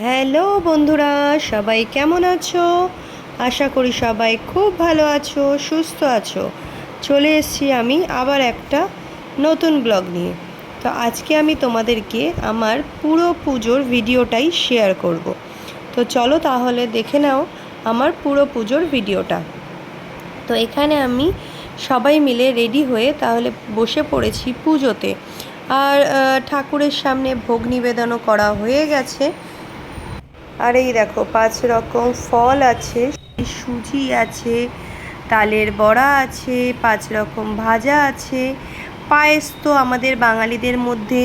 Hello বন্ধুরা, সবাই কেমন আছো? আশা করি সবাই খুব ভালো আছো, সুস্থ আছো। চলে এসেছি আমি আবার একটা নতুন ব্লগ নিয়ে। তো আজকে আমি তোমাদেরকে আমার পুরো পুজোর ভিডিওটাই শেয়ার করব। তো চলো তাহলে দেখে নাও আমার পুরো পুজোর ভিডিওটা। তো এখানে আমি সবাই মিলে রেডি হয়ে তাহলে বসে পড়েছি পুজোতে। আর ঠাকুরের সামনে ভোগ নিবেদনও করা হয়ে গেছে। আর এই দেখো 5 রকম ফল আছে, সুজি আছে, তালের বড়া আছে, 5 রকম ভাজা আছে, পায়েস তো আমাদের বাঙালিদের মধ্যে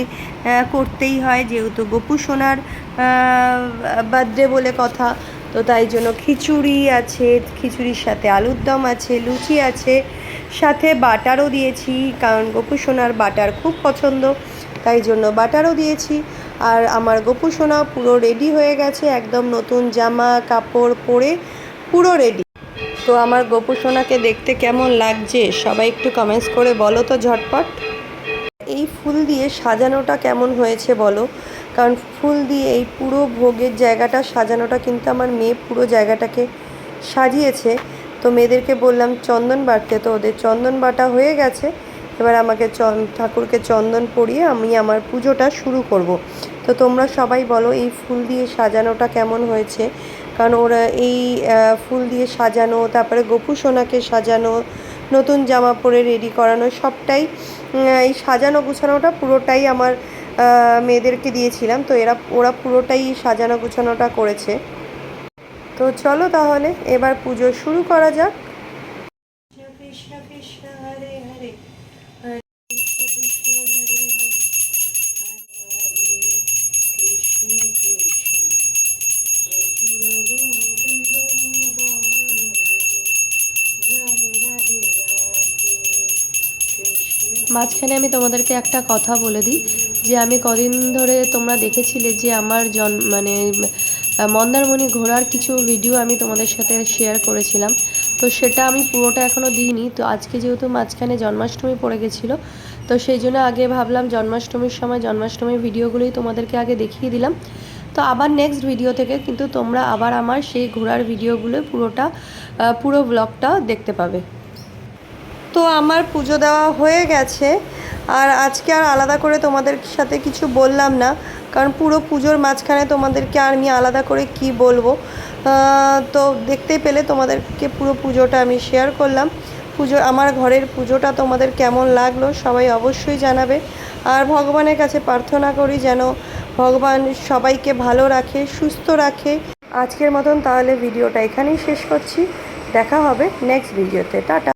করতেই হয়, যেহেতু গোপু সোনার বার্থডে বলে কথা। তো তাই জন্য খিচুড়ি আছে, খিচুড়ির সাথে আলুর দম আছে, লুচি আছে, সাথে বাটারও দিয়েছি, কারণ গোপু সোনার বাটার খুব পছন্দ, তাই জন্য বাটারও দিয়েছি। আর আমার গোপু সোনা পুরো রেডি হয়ে গেছে, একদম নতুন জামা কাপড় পরে পুরো রেডি। তো আমার গোপু সোনাকে দেখতে কেমন লাগছে সবাই একটু কমেন্টস করে বলো তো ঝটপট। এই ফুল দিয়ে সাজানোটা কেমন হয়েছে বলো, কারণ ফুল দিয়ে এই পুরো ভোগের জায়গাটা সাজানোটা কিন্তু আমার মেয়ে পুরো জায়গাটাকে সাজিয়েছে। তো মেয়েদেরকে বললাম চন্দন বাটতে, তো ওদের চন্দন বাটা হয়ে গেছে। এবার আমাকে ঠাকুরকে চন্দন পরিয়ে আমি আমার পুজোটা শুরু করব। তো তোমরা সবাই বলো এই ফুল দিয়ে সাজানোটা কেমন হয়েছে, কারণ ওরা এই ফুল দিয়ে সাজানো, তারপরে গোপু সোনাকে সাজানো, নতুন জামা পরে রেডি করানো, সবটাই এই সাজানো গুছানোটা পুরোটাই আমার মেয়েদেরকে দিয়েছিলাম। তো ওরা পুরোটাই সাজানো গুছানোটা করেছে। তো চলো তাহলে এবার পুজো শুরু করা যাক। কৃষ্ণ কৃষ্ণ হরে হরে, হরে কৃষ্ণ কৃষ্ণ হরে হরে, হরে কৃষ্ণ কৃষ্ণ গোবিন্দ বল জয় রাধে রাধে কৃষ্ণ। মাঝখানে আমি তোমাদেরকে একটা কথা বলে দিই, যে আমি কদিন ধরে তোমরা দেখেছিলে যে আমার মন্দারমণি ঘোরার কিছু ভিডিও আমি তোমাদের সাথে শেয়ার করেছিলাম। তো সেটা আমি পুরোটা এখনও দিইনি। তো আজকে যেহেতু মাঝখানে জন্মাষ্টমী পড়ে গেছিলো, তো সেই জন্য আগে ভাবলাম জন্মাষ্টমীর সময় জন্মাষ্টমীর ভিডিওগুলোই তোমাদেরকে আগে দেখিয়ে দিলাম। তো আবার নেক্সট ভিডিও থেকে কিন্তু তোমরা আবার আমার সেই ঘোরার ভিডিওগুলো পুরো ব্লগটা দেখতে পাবে। তো আমার পুজো দেওয়া হয়ে গেছে, আর আজকে আর আলাদা করে তোমাদের সাথে কিছু বললাম না, কারণ পুরো পুজোর মাঝখানে তোমাদেরকে আর আমি আলাদা করে কি বলবো। তো দেখতেই পেলে তোমাদেরকে পুরো পুজোটা আমি শেয়ার করলাম। আমার ঘরের পুজোটা তোমাদের কেমন লাগলো সবাই অবশ্যই জানাবে। আর ভগবানের কাছে প্রার্থনা করি যেন ভগবান সবাইকে ভালো রাখে, সুস্থ রাখে। আজকের মতন তাহলে ভিডিওটা এখানেই শেষ করছি, দেখা হবে নেক্সট ভিডিওতে। টাটা।